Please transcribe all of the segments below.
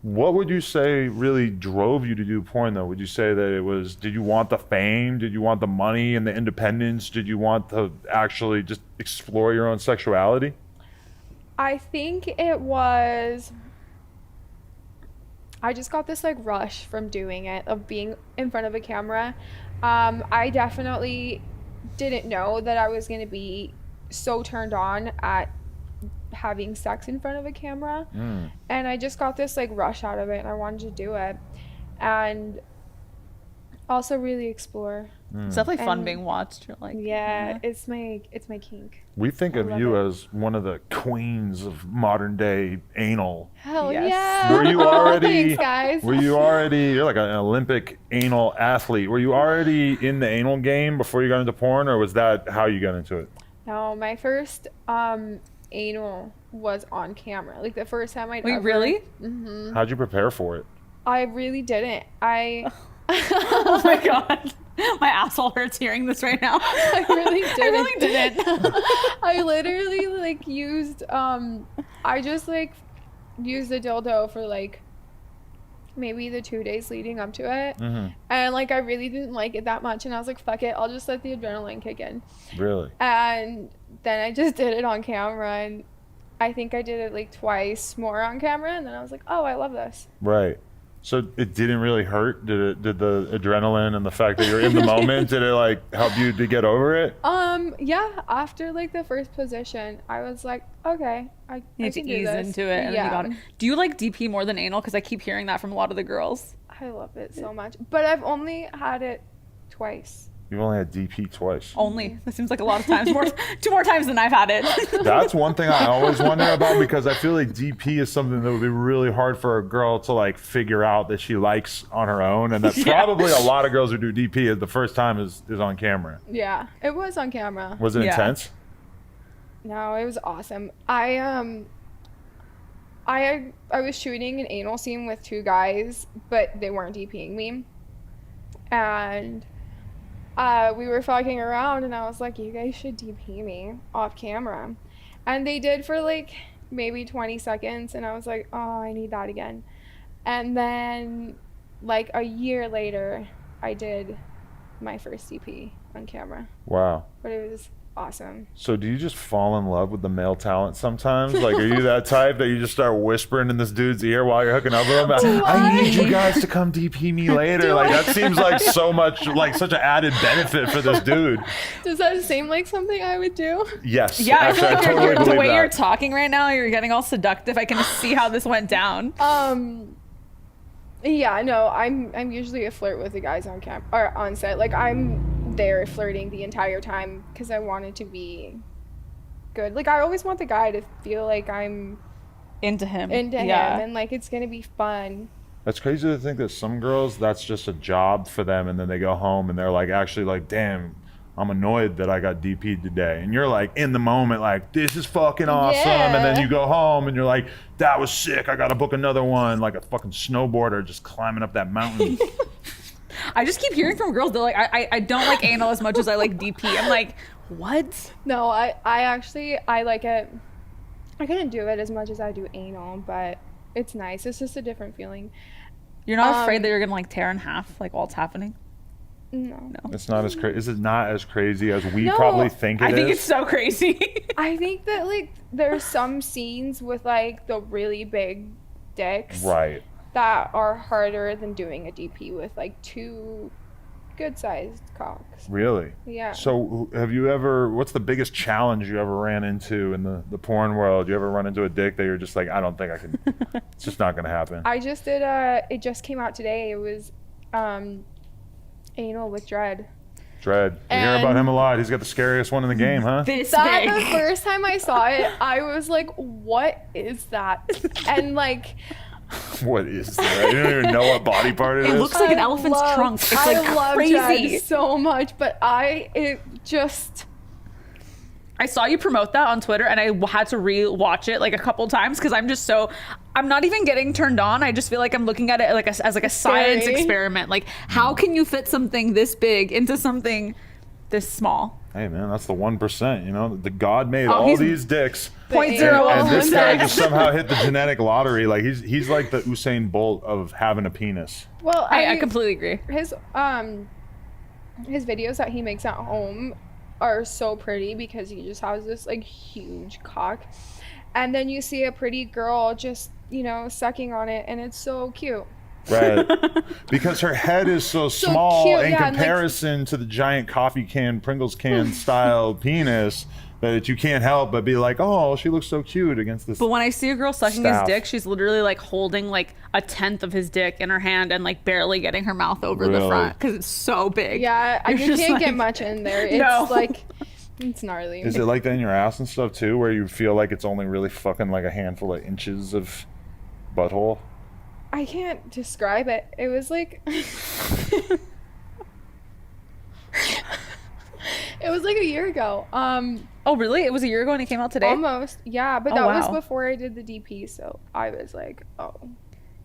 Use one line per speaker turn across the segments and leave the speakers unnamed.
What would you say really drove you to do porn though? Would you say that it was, did you want the fame? Did you want the money and the independence? Did you want to actually just explore your own sexuality?
I think it was, I just got this like rush from doing it, of being in front of a camera. I definitely didn't know that I was going to be so turned on at having sex in front of a camera. And I just got this like rush out of it and I wanted to do it. And also really explore.
It's definitely fun
And-
being watched. You're like,
Yeah, it's my kink.
We think
I
of
love
you
it.
as one of the queens of modern day anal.
Hell
Yes.
yeah.
Were you already,
Thanks, guys.
you're like an Olympic anal athlete. Were you already in the anal game before you got into porn, or was that how you got into it?
No, my first anal was on camera. Like the first time I'd
Wait,
ever.
really?
How'd you prepare for it?
I really didn't.
Oh my god, my asshole hurts hearing this right now.
I really didn't.
I really didn't.
I literally like used I just like used the dildo for like maybe the 2 days leading up to it. And like I really didn't like it that much and I was like, fuck it, I'll just let the adrenaline kick in.
Really?
And then I just did it on camera and I think I did it like twice more on camera and then I was like, oh, I love this.
Right. So it didn't really hurt? Did the adrenaline and the fact that you're in the moment, did it like help you to get over it?
Yeah, after like the first position, I was like, okay, I
You
I
need to
can do
ease
this.
into it, and then you got it. Do you like DP more than anal? Because I keep hearing that from a lot of the girls.
I love it so much. But I've only had it twice.
You've only had DP twice.
Only. That seems like a lot of times. Two more times than I've had it.
That's one thing I always wonder about, because I feel like DP is something that would be really hard for a girl to like figure out that she likes on her own, and that probably a lot of girls who do DP the first time is on camera.
Yeah, it was on camera.
Was it
Yeah.
intense?
No, it was awesome. I was shooting an anal scene with two guys, but they weren't DPing me. And we were fucking around and I was like, you guys should DP me off camera. And they did for like maybe 20 seconds and I was like, oh, I need that again. And then like a year later, I did my first DP on camera.
Wow.
But it was awesome.
So do you just fall in love with the male talent sometimes? Like, are you that type that you just start whispering in this dude's ear while you're hooking up with him? I need you guys to come DP me later. Like, that seems like so much, like such an added benefit for this dude.
Does that seem like something I would do?
Yes.
Yeah, I feel
actually,
like
totally
the
believe
way
that.
you're talking right now, you're getting all seductive. I can see how this went down.
Yeah, no, I'm usually a flirt with the guys on camp or on set. Like I'm there flirting the entire time because I want it to be good. Like I always want the guy to feel like I'm
Into him.
into
Yeah.
him and like it's gonna be fun.
That's crazy to think that some girls, that's just a job for them, and then they go home and they're like, actually like, damn, I'm annoyed that I got DP'd today. And you're like in the moment, like, this is fucking awesome. And then
Yeah.
you go home and you're like, that was sick. I gotta book another one, like a fucking snowboarder just climbing up that mountain.
I just keep hearing from girls, they're like, I don't like anal as much as I like DP. I'm like, what?
No, I actually I like it. I couldn't do it as much as I do anal, but it's nice. It's just a different feeling.
You're not afraid that you're gonna like tear in half, like while it's happening?
No.
It's not as crazy. Is it not as crazy as we
No,
probably think it is?
I think it's so crazy.
I think that like there's some scenes with like the really big dicks
Right.
that are harder than doing a DP with like two good sized cocks.
Really?
Yeah.
So have you ever, what's the biggest challenge you ever ran into in the porn world? You ever run into a dick that you're just like, I don't think I can, it's just not going to happen?
I just did it just came out today. It was anal with Dread.
Dread. You hear about
And-
him a lot. He's got the scariest one in the game, huh?
This
That
big.
the first time I saw it, I was like, what is that? And like
What is that? You don't even know what body part it
It
is?
looks like an elephant's trunk. It's like
I love
crazy.
Dread so much, but it just
I saw you promote that on Twitter and I had to re-watch it like a couple times because I'm not even getting turned on. I just feel like I'm looking at it like as like a science
Scary.
experiment. Like, how can you fit something this big into something this small?
Hey man, that's the 1%. You know, the God made
Oh,
all
he's
these dicks,
Point
The
zero
and this guy
dicks.
just somehow hit the genetic lottery. Like he's like the Usain Bolt of having a penis.
Well,
I completely agree.
his videos that he makes at home are so pretty because he just has this like huge cock, and then you see a pretty girl just sucking on it, and it's so cute.
Right. Because her head is so small
cute,
in
yeah, and, like-
comparison to the giant coffee can, Pringles can style penis that you can't help but be like, oh, she looks so cute against this.
But when I see a girl sucking
Staff.
his dick, she's literally like holding like a tenth of his dick in her hand and like barely getting her mouth over the
Really?
front because it's so big.
Yeah,
You're
you
just
can't
like-
get much in there. It's
No.
like it's gnarly.
Is it like that in your ass and stuff too, where you feel like it's only really fucking like a handful of inches of butthole?
I can't describe it. It was like it was like a year ago.
Oh, really? It was a year ago and it came out today?
Almost. Yeah, but
Oh,
that was
wow.
before I did the DP, so I was like, oh,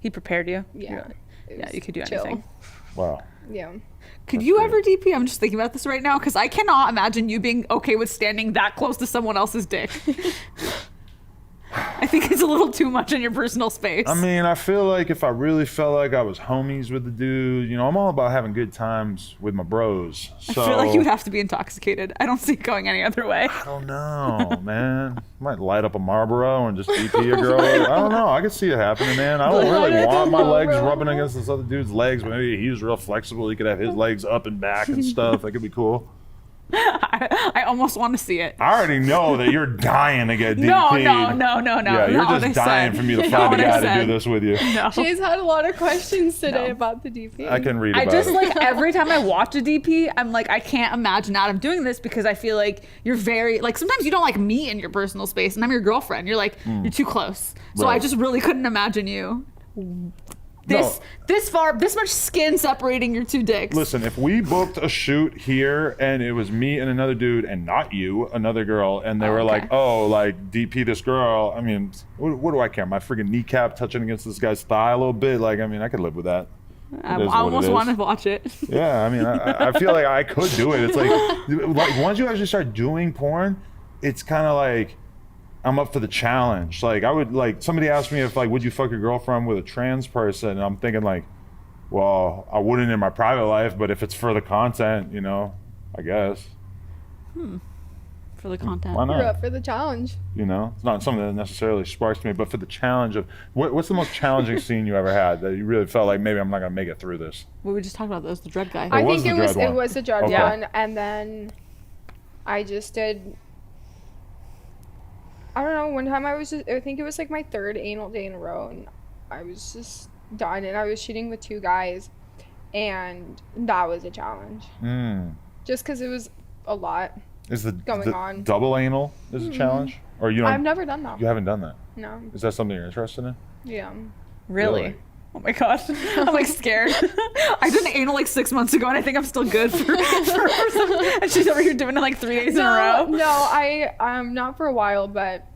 He prepared you?
yeah. It
Yeah,
was
you could do
chill.
anything.
Wow.
Yeah.
Could
That's
you
great.
ever DP? I'm just thinking about this right now because I cannot imagine you being okay with standing that close to someone else's dick. I think it's a little too much in your personal space.
I mean, I feel like if I really felt like I was homies with the dude, I'm all about having good times with my bros. So
I feel like you would have to be intoxicated. I don't see it going any other way.
I don't know, man. Might light up a Marlboro and just DP a girl. I don't know. I could see it happening, man. I don't
Light
really
up
want
a
my legs
Marlboro.
rubbing against this other dude's legs, but maybe he's real flexible. He could have his legs up and back and stuff. That could be cool.
I almost want to see it.
I already know that you're dying to get DP'd.
No.
Yeah, you're
not what
just
I
dying
said.
for me to
Not
find a
what I
guy to do
said.
this with you.
No.
She's had a lot of questions today
No.
about the DP.
I can read
I
about
just
it.
like every time I watch a DP, I'm like, I can't imagine Adam doing this because I feel like you're very like sometimes you don't like me in your personal space and I'm your girlfriend. You're like you're too close. So I
Right.
just really couldn't imagine you this far, this much skin separating your two dicks.
Listen, if we booked a shoot here and it was me and another dude and not you, another girl, and they were
okay.
like, oh, like DP this girl, I mean, what do I care? My freaking kneecap touching against this guy's thigh a little bit. Like, I mean, I could live with that.
I
It is what
almost
it is.
want to watch it.
Yeah, I mean, I feel like I could do it. It's like once you actually start doing porn, it's kind of like I'm up for the challenge. Like I would like somebody asked me if like would you fuck your girlfriend with a trans person, and I'm thinking like, well, I wouldn't in my private life, but if it's for the content, I guess.
For the content.
Why
You're
not?
up for the challenge.
It's not something that necessarily sparks me, but for the challenge of what's the most challenging scene you ever had that you really felt like maybe I'm not gonna make it through this?
What we just talked about, that was the dread guy.
I
was
think
the
it was
dread
it
one.
was the dread
Okay.
one, and then I just did. I don't know. One time I think it was like my third anal day in a row, and I was just done, and I was shooting with two guys, and that was a challenge. Just because it was a lot.
Is the
Going on.
double anal is a challenge, or you
I've
don't?
never done that.
You haven't done that.
No.
Is that something you're interested in?
Yeah.
Really?
Really?
Oh my god, I'm like scared. I did an anal like 6 months ago, and I think I'm still good for some. And she's over here doing it like 3 days in a row.
No, I not for a while, but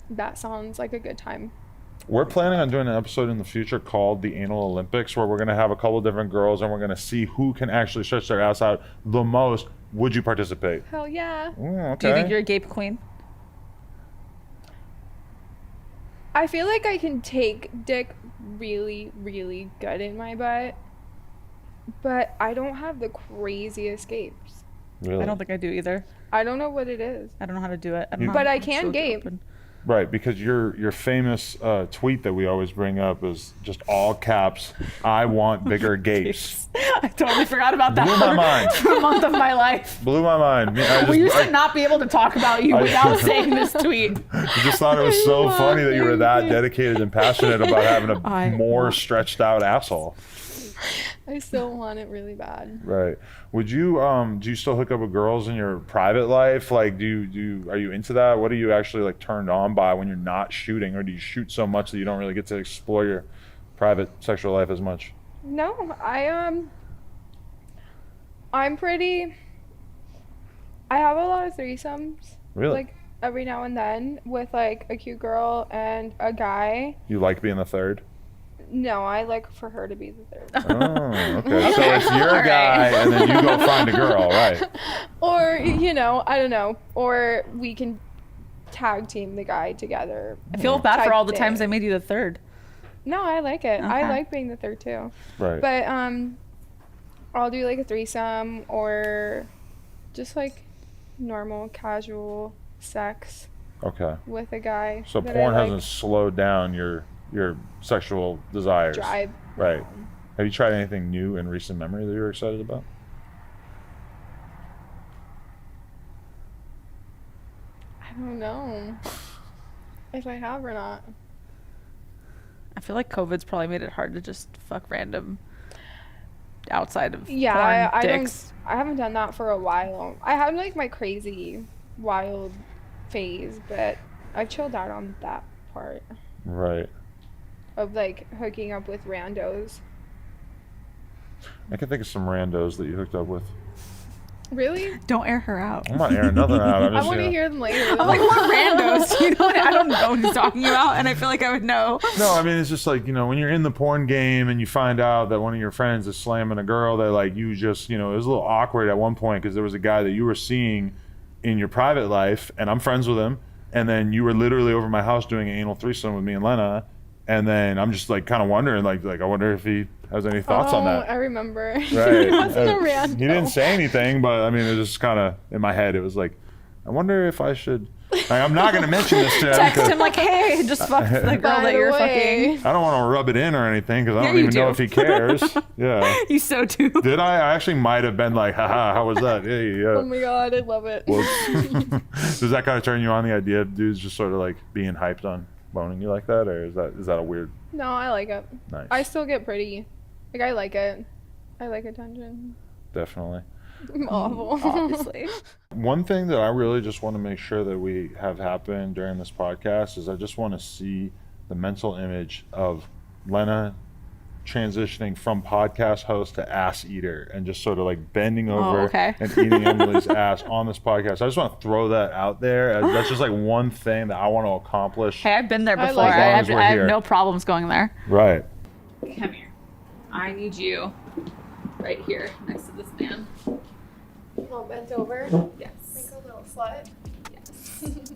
that sounds like a good time.
We're planning on doing an episode in the future called the Anal Olympics, where we're going to have a couple different girls and we're going to see who can actually stretch their ass out the most. Would you participate?
Hell yeah.
Okay.
Do you think you're a gape queen?
I feel like I can take dick really, really good in my butt, but I don't have the craziest gapes.
Really?
I don't think I do either.
I don't know what it is.
I don't know how to do it. I don't know
But
how
I
to
can
so
gape.
open.
Right, because your famous tweet that we always bring up is just all caps, I want bigger gapes.
I totally forgot about that
Blew my mind.
for a month of my life.
Blew my mind. I
We used
just,
to not be able to talk about you
I-
without saying this tweet.
I just thought it was so
I
funny that you were that
love
dedicated and passionate about having a
I
more
want-
stretched out asshole.
I still want it really bad.
Right. Would you do you still hook up with girls in your private life? Like are you into that? What are you actually like turned on by when you're not shooting, or do you shoot so much that you don't really get to explore your private sexual life as much?
No, I'm pretty. I have a lot of threesomes.
Really?
Like every now and then with like a cute girl and a guy.
You like being the third?
No, I like for her to be the third.
Oh, okay. So it's your guy, and then you go find a girl, right?
Or, you know, I don't know. Or we can tag team the guy together.
I feel bad for
type
all the times I
thing.
made you the third.
No, I like it. I
Okay.
like being the third too.
Right.
But I'll do like a threesome or just like normal casual sex
Okay.
with a guy.
So
that
porn
I
hasn't slowed down your sexual desires.
drive.
Right. Have you tried anything new in recent memory that you're excited about?
I don't know if I have or not.
I feel like COVID's probably made it hard to just fuck random outside of
Yeah,
porn
I
dicks.
don't. I haven't done that for a while. I had like my crazy, wild phase, but I've chilled out on that part
Right.
of like hooking up with randos.
I can think of some randos that you hooked up with.
Really?
Don't air her out.
I'm not airing nothing out. I'm
I
just,
want to hear them later.
I'm like, what randos? You know, I don't know what he's talking about, and I feel like I would know.
No, I mean, it's just like, you know, when you're in the porn game and you find out that one of your friends is slamming a girl that, like, you just, you know, it was a little awkward at one point because there was a guy that you were seeing in your private life, and I'm friends with him, and then you were literally over my house doing an anal threesome with me and Lena, and then I'm just, like, kind of wondering, like I wonder if he has any thoughts on that.
I remember.
Right.
It wasn't a
He
rando.
didn't say anything, but I mean, it just kind of in my head. It was like, I wonder if I should. Like, I'm not going to mention this to him.
Text
'Cause
him like, hey, just fuck the girl
By
that
the
you're
way.
fucking.
I don't want to rub it in or anything because I
Yeah,
don't
you
even know
do.
if he cares. Yeah.
You so do.
Did I? I actually might have been like, haha, how was that? Hey,
Oh
yeah.
my god, I love it.
Whoops. Does that kind of turn you on the idea of dudes just sort of like being hyped on boning you like that, or is that a weird?
No, I like it.
Nice.
I still get pretty. Like, I like it. I like attention.
Definitely.
I'm awful.
Obviously.
One thing that I really just want to make sure that we have happen during this podcast is I just want to see the mental image of Lena transitioning from podcast host to ass eater and just sort of like bending over
okay.
and eating Emily's ass on this podcast. I just want to throw that out there. As that's just like one thing that I want to accomplish.
Hey, I've been there
I
before.
like it.
I
As long
have,
as we're
I have
here.
no problems going there.
Right.
Come here. I need you right here next to this man.
All bent over.
Yes.
Like a little slut.
Yes.